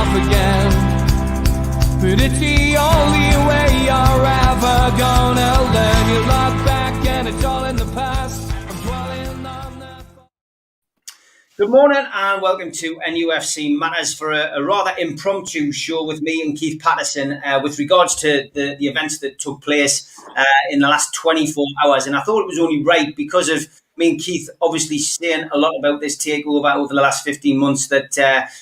off again. But it's the only way you're ever gonna learn. You look back and it's all in the past. I'm dwelling on the... Good morning and welcome to NUFC Matters for a rather impromptu show with me and Keith Patterson with regards to the events that took place in the last 24 hours. And I thought it was only right because of me and Keith obviously saying a lot about this takeover over the last 15 months that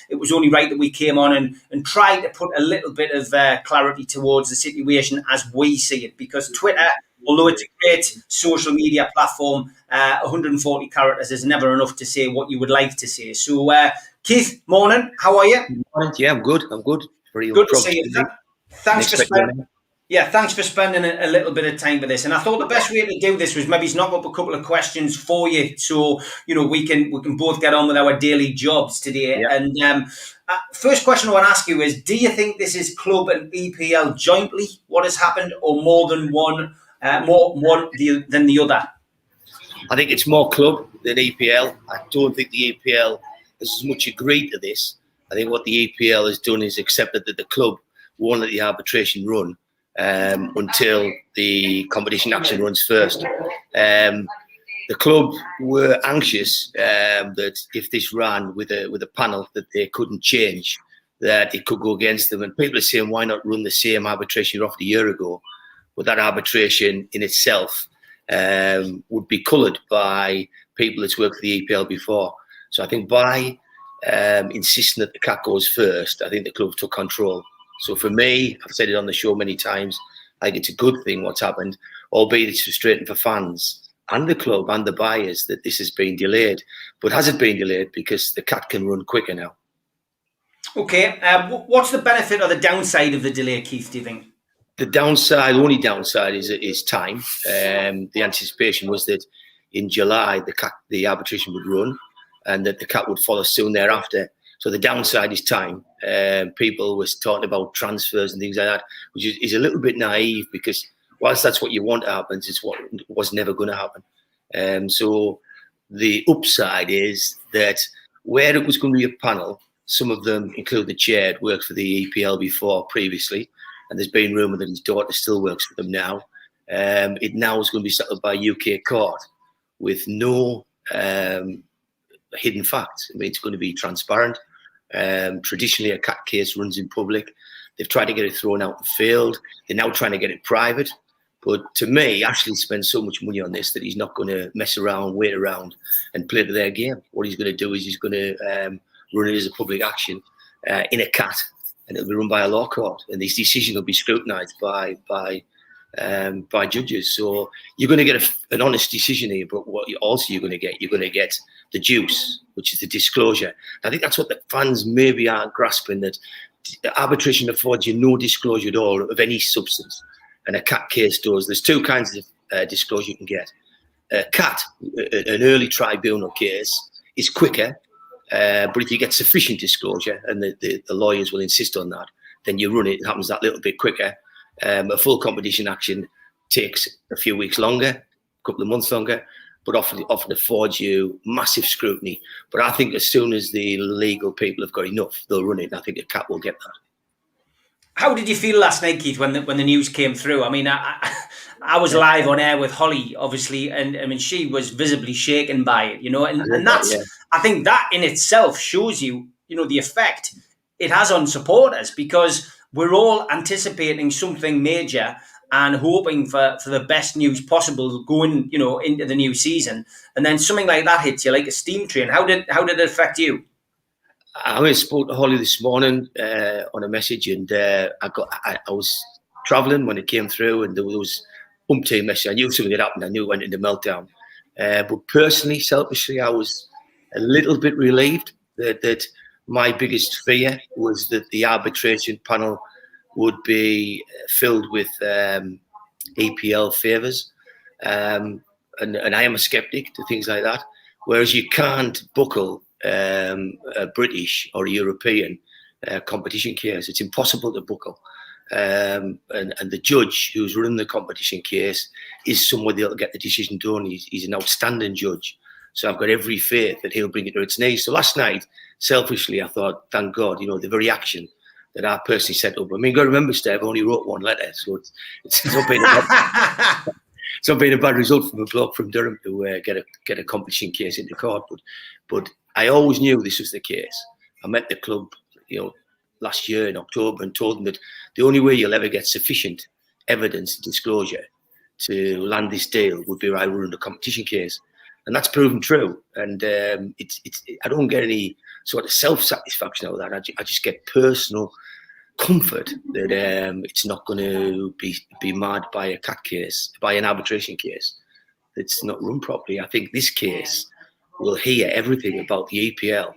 it was only right that we came on and tried to put a little bit of clarity towards the situation as we see it. Because Twitter, although it's a great social media platform, 140 characters is never enough to say what you would like to say. So, Keith, morning. How are you? Morning. Yeah, I'm good. Very good to see you. Thanks for spending a little bit of time with this. And I thought the best way to do this was maybe knock up a couple of questions for you, so we can both get on with our daily jobs today. Yeah. And first question I want to ask you is: do you think this is club and EPL jointly what has happened, or more than one than the other? I think it's more club than EPL. I don't think the EPL has as much agreed to this. I think what the EPL has done is accepted that the club won't let the arbitration run until the competition action runs first. The club were anxious that if this ran with a panel that they couldn't change, that it could go against them. And people are saying, why not run the same arbitration you offered a year ago? But that arbitration in itself would be coloured by people that's worked for the EPL before. So I think by insisting that the CAT goes first, I think the club took control. So for me, I've said it on the show many times, I think it's a good thing what's happened, albeit it's frustrating for fans and the club and the buyers that this has been delayed. But has it been delayed? Because the CAT can run quicker now. Okay. What's the benefit or the downside of the delay, Keith, do you think? The only downside is time. The anticipation was that in July, the arbitration would run and that the CAT would follow soon thereafter. So the downside is time. People was talking about transfers and things like that, which is a little bit naive because whilst that's what you want to happen, it's what was never going to happen. So the upside is that where it was going to be a panel, some of them, including the chair, had worked for the EPL before previously, and there's been rumour that his daughter still works for them now. It now is going to be settled by a UK court with no hidden facts. I mean, it's going to be transparent. Traditionally, a CAT case runs in public. They've tried to get it thrown out and failed. They're now trying to get it private. But to me, Ashley spends so much money on this that he's not going to mess around, wait around, and play to their game. What he's going to do is he's going to run it as a public action in a CAT, and it'll be run by a law court. And these decisions will be scrutinised by judges. So you're going to get an honest decision here, but what you're going to get the juice, which is the disclosure. I think that's what the fans maybe aren't grasping, that arbitration affords you no disclosure at all of any substance, and a CAT case does. There's two kinds of disclosure you can get. A CAT, an early tribunal case, is quicker, but if you get sufficient disclosure, and the lawyers will insist on that, then you run it. It happens that little bit quicker. A full competition action takes a few weeks longer, a couple of months longer, but often affords you massive scrutiny. But I think as soon as the legal people have got enough, they'll run it. And I think the CAT will get that. How did you feel last night, Keith, when the news came through? I mean, I was live on air with Holly, obviously, and I mean, she was visibly shaken by it, and that's, I think that in itself shows you, the effect it has on supporters, because we're all anticipating something major and hoping for the best news possible going, into the new season. And then something like that hits you like a steam train. How did it affect you? I spoke to Holly this morning on a message, and I was travelling when it came through, and there was umpteen messages. I knew something had happened. I knew it went into meltdown. But personally, selfishly, I was a little bit relieved that my biggest fear was that the arbitration panel would be filled with EPL favours. And I am a sceptic to things like that. Whereas you can't buckle a British or a European competition case. It's impossible to buckle. And the judge who's running the competition case is someone that'll get the decision done. He's an outstanding judge. So I've got every faith that he'll bring it to its knees. So last night, selfishly, I thought, thank God, the very action that I personally set up. I mean, you've got to remember, Steve, I only wrote one letter, so it's not been it's not been a bad result from a bloke from Durham to get a competition case into court. But I always knew this was the case. I met the club, last year in October, and told them that the only way you'll ever get sufficient evidence and disclosure to land this deal would be right run a competition case, and that's proven true. And I don't get any sort of self-satisfaction out of that. I just get personal comfort that it's not going to be marred by a CAT case, by an arbitration case that's not run properly. I think this case will hear everything about the EPL,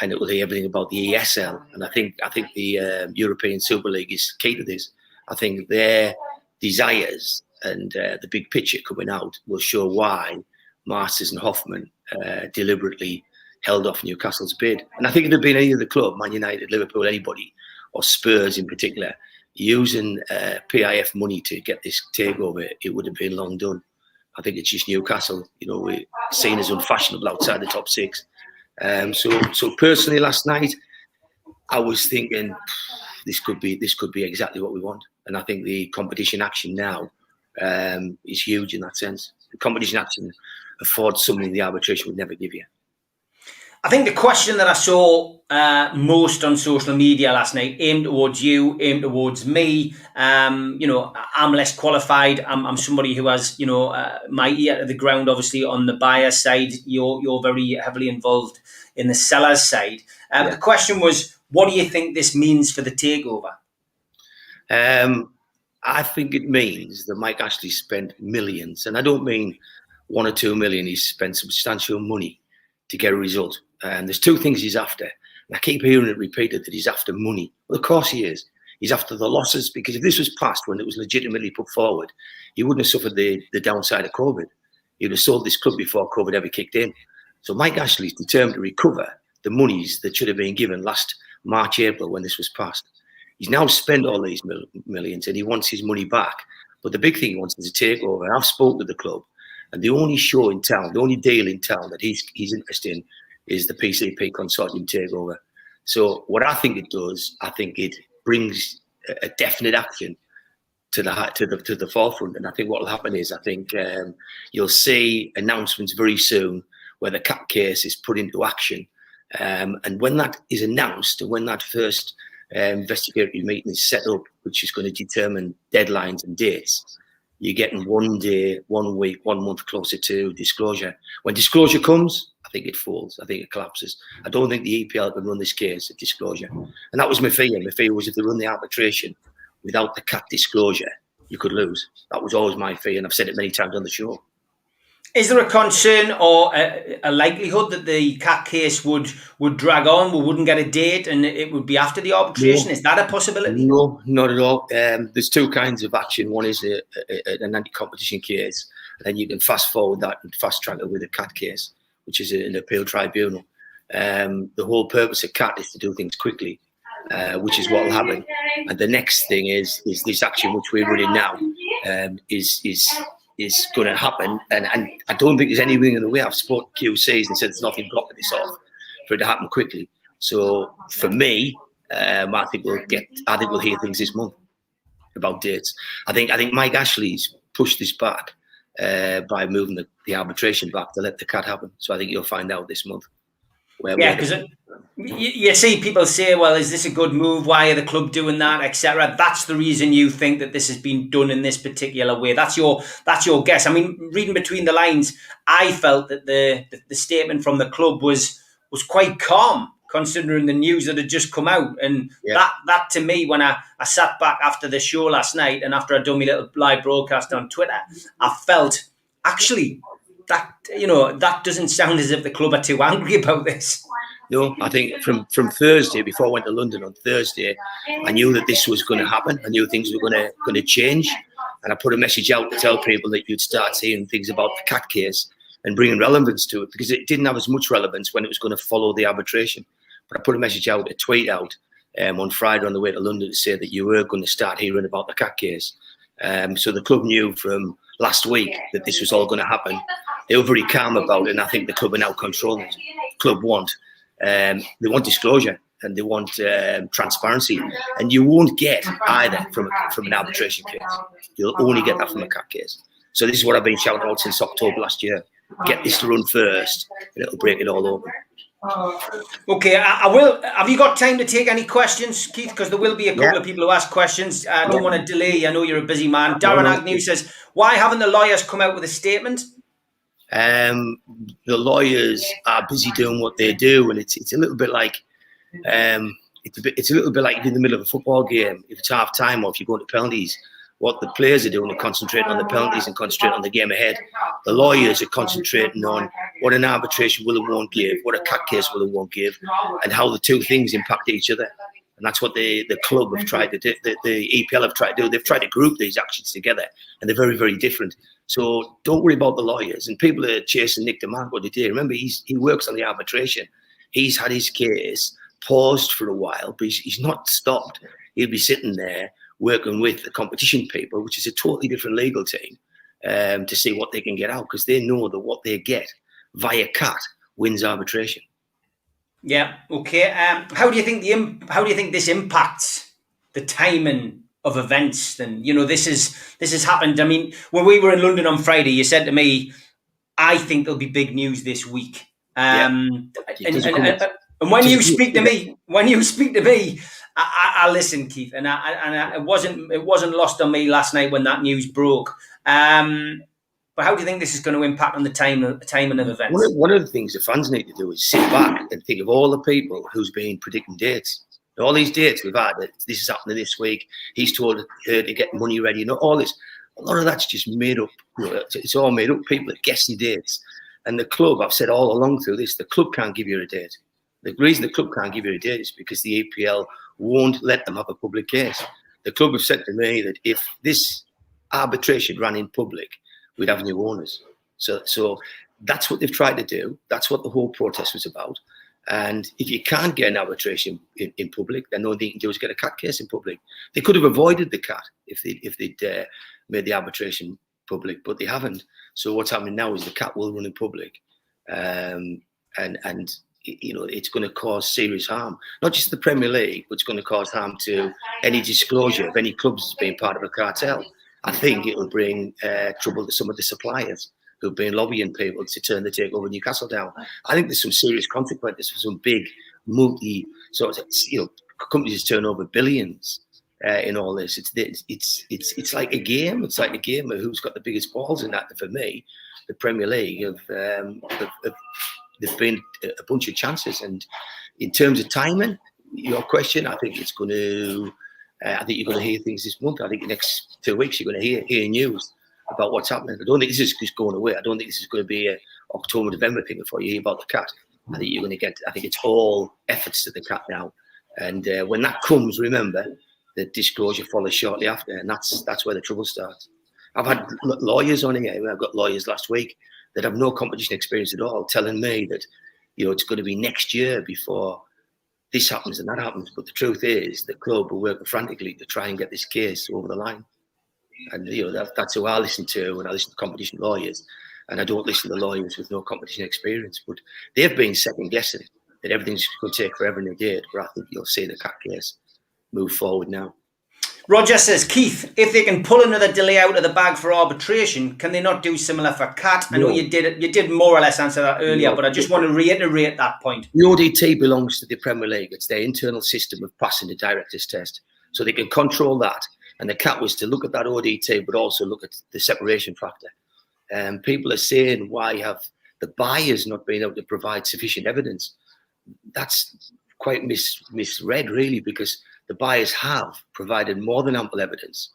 and it will hear everything about the ESL. And I think the European Super League is key to this. I think their desires and the big picture coming out will show why Masters and Hoffman deliberately held off Newcastle's bid. And I think if it had been any other club, Man United, Liverpool, anybody, or Spurs in particular, using PIF money to get this takeover, it would have been long done. I think it's just Newcastle, we're seen as unfashionable outside the top six. So personally, last night I was thinking this could be exactly what we want, and I think the competition action now is huge in that sense. The competition action affords something the arbitration would never give you. I think the question that I saw most on social media last night, aimed towards you, aimed towards me. I'm less qualified. I'm somebody who has, my ear to the ground, obviously, on the buyer side. You're very heavily involved in the seller's side. The question was, what do you think this means for the takeover? I think it means that Mike Ashley spent millions, and I don't mean 1 or 2 million. He's spent substantial money to get a result. And there's two things he's after. And I keep hearing it repeated that he's after money. Well, of course he is. He's after the losses, because if this was passed when it was legitimately put forward, he wouldn't have suffered the downside of COVID. He would have sold this club before COVID ever kicked in. So Mike Ashley's determined to recover the monies that should have been given last March, April when this was passed. He's now spent all these millions and he wants his money back. But the big thing he wants is a takeover. I've spoken to the club, and the only show in town, the only deal in town that he's interested in is the PCP consortium takeover. So what I think it does, I think it brings a definite action to the forefront. And I think what will happen is, I think you'll see announcements very soon where the CAT case is put into action. And when that is announced, and when that first investigatory meeting is set up, which is going to determine deadlines and dates, you're getting 1 day, 1 week, 1 month closer to disclosure. When disclosure comes, I think it falls. I think it collapses. I don't think the EPL can run this case at disclosure. And that was my fear. My fear was if they run the arbitration without the CAT disclosure, you could lose. That was always my fear, and I've said it many times on the show. Is there a concern or a likelihood that the CAT case would drag on? We wouldn't get a date and it would be after the arbitration? No. Is that a possibility? No, not at all. There's two kinds of action. One is an anti-competition case, and then you can fast forward that and fast track it with a CAT case, which is an appeal tribunal. The whole purpose of CAT is to do things quickly, which is what will happen. And the next thing is this action which we're running now is going to happen, and I don't think there's anything in the way. I've spoken to QCs and said there's nothing blocking this off for it to happen quickly. So for me, I think we'll hear things this month about dates. I think Mike Ashley's pushed this back by moving the arbitration back to let the CAT happen. So I think you'll find out this month. Because you see people say, well, is this a good move? Why are the club doing that, etc.? That's the reason you think that this has been done in this particular way. That's your guess. I mean, reading between the lines, I felt that the statement from the club was quite calm, considering the news that had just come out. And that to me, when I sat back after the show last night and after I'd done my little live broadcast on Twitter, I felt actually that doesn't sound as if the club are too angry about this. No, I think from Thursday, before I went to London on Thursday, I knew that this was going to happen. I knew things were going to change, and I put a message out to tell people that you'd start seeing things about the CAT case and bringing relevance to it, because it didn't have as much relevance when it was going to follow the arbitration. But I put a message out, a tweet out on Friday on the way to London to say that you were going to start hearing about the CAT case. So the club knew from last week that this was all going to happen. They were very calm about it, and I think the club are now controlling it. Club want. They want disclosure, and they want transparency, and you won't get either from an arbitration case. You'll only get that from a CAT case. So this is what I've been shouting out since October last year. Get this to run first, and it'll break it all open. Okay, I will. Have you got time to take any questions, Keith? Because there will be a couple of people who ask questions. I don't want to delay. I know you're a busy man. Darren Agnew says, "Why haven't the lawyers come out with a statement?" The lawyers are busy doing what they do, and it's a little bit like it's a little bit like in the middle of a football game. If it's half time or if you go to penalties, what the players are doing are concentrating on the penalties and concentrating on the game ahead. The lawyers are concentrating on what an arbitration will and won't give, what a CAT case will and won't give, and how the two things impact each other. And that's what the club have tried to do, the EPL have tried to do. They've tried to group these actions together, and they're very, very different. So don't worry about the lawyers. And people are chasing Nick DeMarco today. Remember, he works on the arbitration. He's had his case paused for a while, but he's not stopped. He'll be sitting there working with the competition people, which is a totally different legal team, to see what they can get out, because they know that what they get via CAT wins arbitration. Yeah. Okay. How do you think this impacts the timing of events? And this has happened. I mean, when we were in London on Friday, you said to me, "I think there'll be big news this week." And when you speak to me, I listen, Keith, and it wasn't lost on me last night when that news broke. But how do you think this is going to impact on the timing of events? One of the things the fans need to do is sit back and think of all the people who's been predicting dates. All these dates we've had, this is happening this week, he's told her to get money ready, all this. A lot of that's just made up. It's all made up. People are guessing dates. And the club, I've said all along through this, the club can't give you a date. The reason the club can't give you a date is because the EPL won't let them have a public case. The club have said to me that if this arbitration ran in public, we'd have new owners. So that's what they've tried to do. That's what the whole protest was about. And if you can't get an arbitration in public, then the only thing you can do is get a CAT case in public. They could have avoided the CAT if they'd made the arbitration public, but they haven't. So what's happening now is the CAT will run in public, and it's going to cause serious harm, not just the Premier League, but it's going to cause harm to any disclosure of any clubs being part of a cartel. I think it will bring trouble to some of the suppliers who've been lobbying people to turn the Takeover Newcastle down. I think there's some serious consequences for some big companies turn over billions in all this. It's like a game. It's like a game of who's got the biggest balls in that. And for me, the Premier League there've been a bunch of chances. And in terms of timing, your question, I think it's going to. I think you're going to hear things this month. I think the next 2 weeks you're going to hear news about what's happening. I don't think this is just going away. I don't think this is going to be a October, November thing before you hear about the CAT. I think you're going to get. I think it's all efforts to the CAT now. And when that comes, remember, the disclosure follows shortly after, and that's where the trouble starts. I've had lawyers on here. I've got lawyers last week that have no competition experience at all, telling me that it's going to be next year before this happens and that happens. But the truth is, the club are working frantically to try and get this case over the line. And that's who I listen to when I listen to competition lawyers. And I don't listen to lawyers with no competition experience. But they've been second guessing that everything's going to take forever and a day. But I think you'll see the CAT case move forward now. Roger says, Keith, if they can pull another delay out of the bag for arbitration, can they not do similar for CAT? I know you did more or less answer that earlier, but I just want to reiterate that point. The ODT belongs to the Premier League. It's their internal system of passing the director's test. So they can control that. And the CAT was to look at that ODT, but also look at the separation factor. People are saying, why have the buyers not been able to provide sufficient evidence? That's quite misread, really, because the buyers have provided more than ample evidence,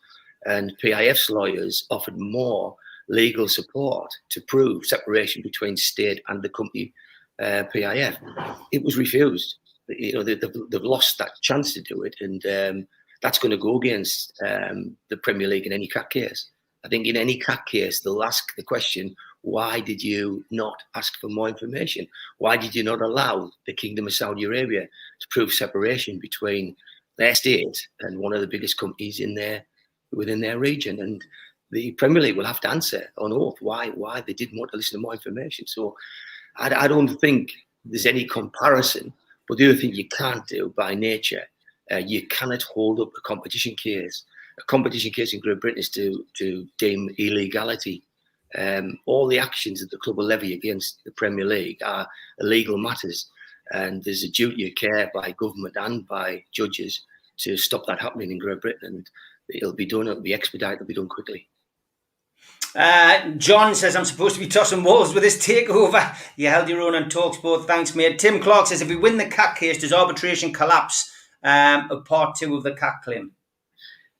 and PIF's lawyers offered more legal support to prove separation between state and the company PIF. It was refused. They've lost that chance to do it, and that's going to go against the Premier League in any CAT case. I think in any CAT case, they'll ask the question, why did you not ask for more information? Why did you not allow the Kingdom of Saudi Arabia to prove separation between their state and one of the biggest companies within their region? And the Premier League will have to answer on oath why they didn't want to listen to more information. So I don't think there's any comparison But the other thing you can't do by nature, you cannot hold up a competition case. A competition case in Great Britain is to deem illegality. All the actions that the club will levy against the Premier League are illegal matters, and there's a duty of care by government and by judges to stop that happening in Great Britain, and it'll be done, it'll be expedited, it'll be done quickly. John says, I'm supposed to be tossing walls with this takeover. You held your own on Talksport. Thanks, mate. Tim Clark says, if we win the CAC case, does arbitration collapse of part 2 of the CAC claim?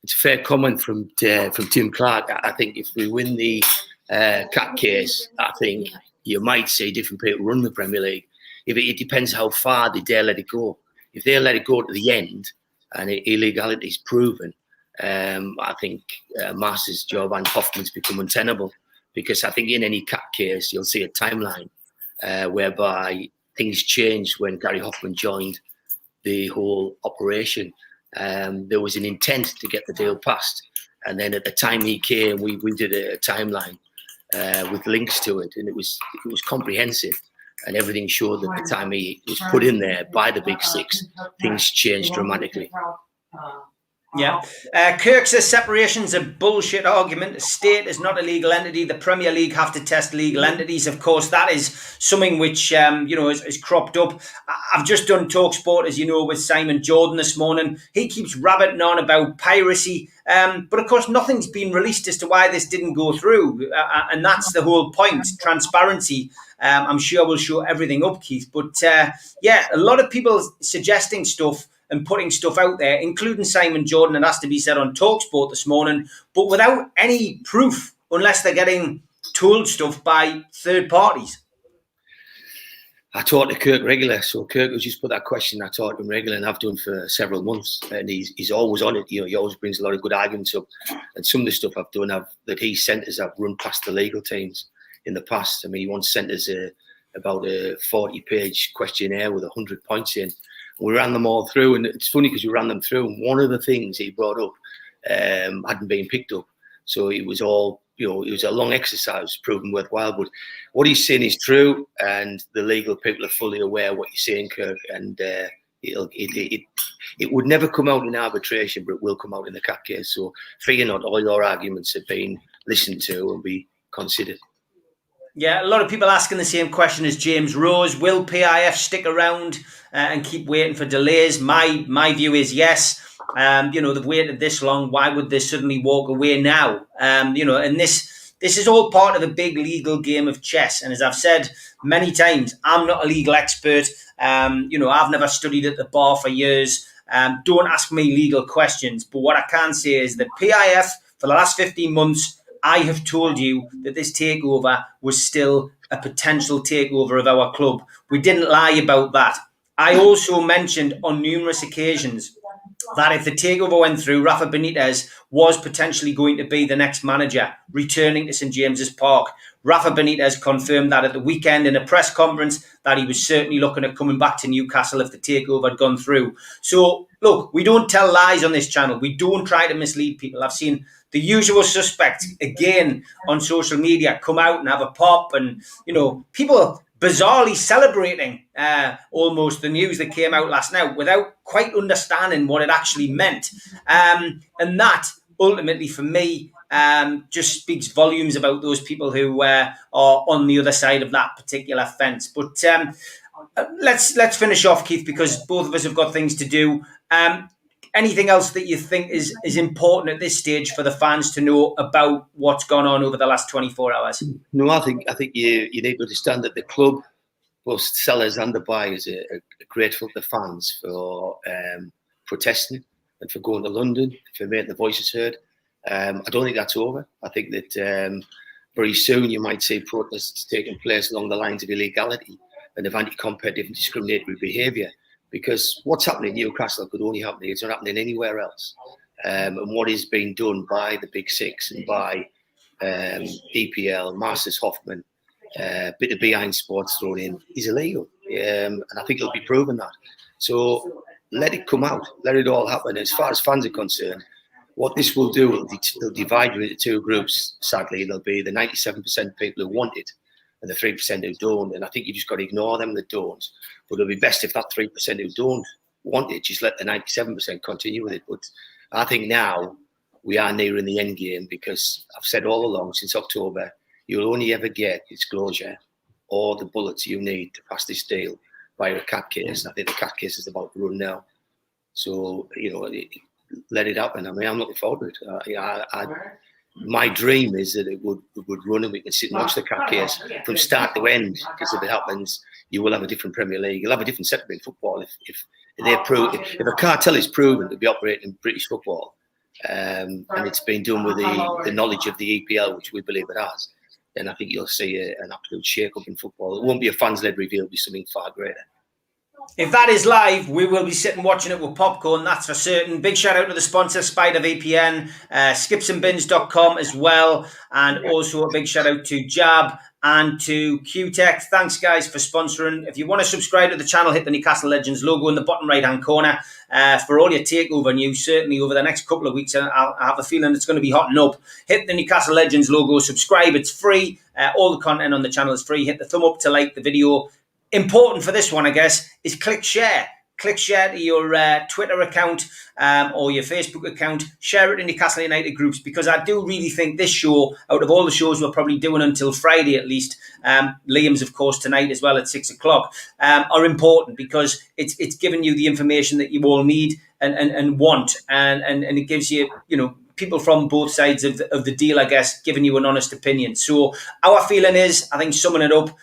It's a fair comment from Tim Clark. I think if we win the CAC case, I think you might see different people run the Premier League. It depends how far they dare let it go. If they let it go to the end and illegality is proven, I think Masters' job and Hoffman's become untenable, because I think in any CAC case you'll see a timeline whereby things changed when Gary Hoffman joined the whole operation. There was an intent to get the deal passed, and then at the time he came, we did a timeline with links to it, and it was comprehensive, and everything showed that the time he was put in there by the Big Six, things changed dramatically. Yeah. Kirk says separation's a bullshit argument. The state is not a legal entity. The Premier League have to test legal entities. Of course, that is something which, is cropped up. I've just done Talksport, as you know, with Simon Jordan this morning. He keeps rabbiting on about piracy. But of course, nothing's been released as to why this didn't go through. And that's the whole point. Transparency. I'm sure we'll show everything up, Keith. But a lot of people suggesting stuff and putting stuff out there, including Simon Jordan, and has to be said on Talksport this morning, but without any proof, unless they're getting told stuff by third parties. I talk to Kirk regular, so Kirk has just put that question. I talk to him regular, and I've done for several months, and he's always on it. You know, he always brings a lot of good arguments up, and some of the stuff I've done that he sent us, I've run past the legal teams in the past. I mean, he once sent us about a 40-page questionnaire with 100 points in. We ran them all through, and it's funny because we ran them through, and one of the things he brought up hadn't been picked up. So it was all, it was a long exercise, proven worthwhile. But what he's saying is true, and the legal people are fully aware of what you're saying, Kirk. And it would never come out in arbitration, but it will come out in the CAC case. So fear not, all your arguments have been listened to and be considered. Yeah, a lot of people asking the same question as James Rose. Will PIF stick around and keep waiting for delays? My view is yes. They've waited this long. Why would they suddenly walk away now? And this is all part of the big legal game of chess. And as I've said many times, I'm not a legal expert. I've never studied at the bar for years. Don't ask me legal questions. But what I can say is that PIF, for the last 15 months, I have told you that this takeover was still a potential takeover of our club. We didn't lie about that. I also mentioned on numerous occasions that if the takeover went through, Rafa Benitez was potentially going to be the next manager returning to St James's Park. Rafa Benitez confirmed that at the weekend in a press conference, that he was certainly looking at coming back to Newcastle if the takeover had gone through. So, look, we don't tell lies on this channel. We don't try to mislead people. I've seen the usual suspects, again, on social media come out and have a pop, and, people bizarrely celebrating almost the news that came out last night without quite understanding what it actually meant. And that, ultimately, for me, just speaks volumes about those people who are on the other side of that particular fence. But let's finish off, Keith, because both of us have got things to do. Anything else that you think is important at this stage for the fans to know about what's gone on over the last 24 hours? No, I think you need to understand that the club, both sellers and the buyers, are grateful to fans for protesting and for going to London, for making the voices heard. I don't think that's over. I think that very soon you might see protests taking place along the lines of illegality and of anti-competitive and discriminatory behaviour. Because what's happening in Newcastle could only happen here. It's not happening anywhere else. And what is being done by the Big Six and by EPL, Masters, Hoffman, a bit of behind sports thrown in, is illegal. And I think it'll be proven that. So let it come out. Let it all happen. As far as fans are concerned, what this will do, it'll divide you into two groups, sadly. There'll be the 97% people who want it and the 3% who don't. And I think you just got to ignore them that don't. But it'll be best if that 3% who don't want it, just let the 97% continue with it. But I think now we are nearing the end game, because I've said all along since October, you'll only ever get disclosure or the bullets you need to pass this deal via a CAT case. And I think the CAT case is about to run now. So, let it happen. I mean, I'm looking forward to it. My dream is that it would run and we can sit and watch the CAT case from start to end, because if it happens, you will have a different Premier League. You'll have a different setup in football if a cartel is proven to be operating in British football, and it's been done with the knowledge of the EPL, which we believe it has, then I think you'll see an absolute shake-up in football. It won't be a fans-led reveal, it'll be something far greater. If that is live, we will be sitting watching it with popcorn, that's for certain. Big shout out to the sponsor, Spider VPN, skipsandbins.com as well, and also a big shout out to Jab and to QTech. Thanks, guys, for sponsoring. If you want to subscribe to the channel, hit the Newcastle Legends logo in the bottom right-hand corner for all your takeover news. Certainly over the next couple of weeks, I have a feeling it's going to be hotting up. Hit the Newcastle Legends logo, subscribe, it's free. All the content on the channel is free. Hit the thumb up to like the video. Important for this one, I guess, is click share. Click share to your Twitter account or your Facebook account. Share it in Newcastle United groups, because I do really think this show, out of all the shows we're probably doing until Friday at least, Liam's, of course, tonight as well at 6 o'clock, are important, because it's giving you the information that you all need and want. And it gives you, people from both sides of the deal, I guess, giving you an honest opinion. So our feeling is, I think, summing it up,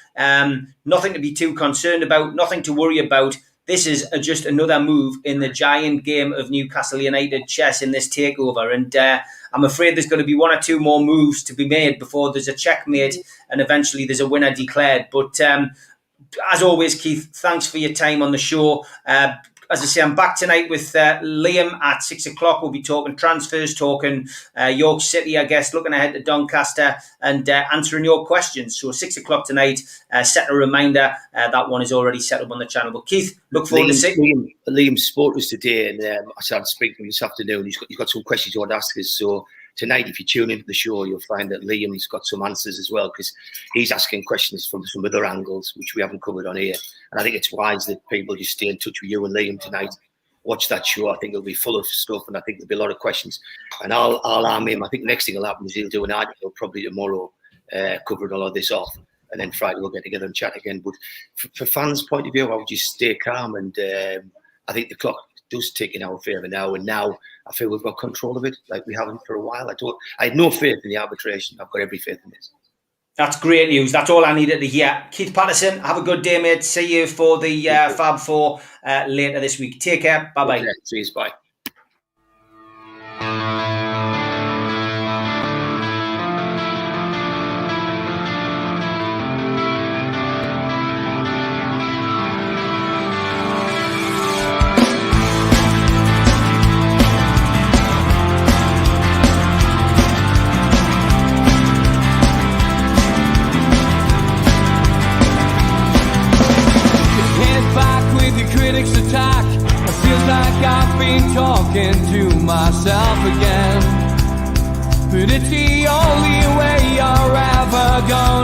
nothing to be too concerned about, nothing to worry about. This is just another move in the giant game of Newcastle United chess in this takeover. And I'm afraid there's going to be one or two more moves to be made before there's a checkmate and eventually there's a winner declared. But as always, Keith, thanks for your time on the show. As I say, I'm back tonight with Liam at 6 o'clock. We'll be talking transfers, talking York City, I guess, looking ahead to Doncaster and answering your questions. So 6 o'clock tonight, set a reminder. That one is already set up on the channel. But Keith, look forward to seeing Liam spoke to us today, and I started speaking to him this afternoon. He's got some questions he wants to ask us. So tonight, if you tune into the show, you'll find that Liam's got some answers as well, because he's asking questions from some other angles, which we haven't covered on here. And I think it's wise that people just stay in touch with you and Liam tonight. Watch that show. I think it'll be full of stuff, and I think there'll be a lot of questions. And I'll arm him. I think the next thing will happen is he'll do an article probably tomorrow, covering all of this off. And then Friday we'll get together and chat again. But for fans' point of view, I would just stay calm. And I think the clock does tick in our favour now. And now I feel we've got control of it, like we haven't for a while. I had no faith in the arbitration. I've got every faith in this. That's great news. That's all I needed to hear. Keith Patterson, have a good day, mate. See you for the Fab Four later this week. Take care. Bye-bye. Okay, cheers, bye. Critics attack. It feels like I've been talking to myself again. But it's the only way you're ever gonna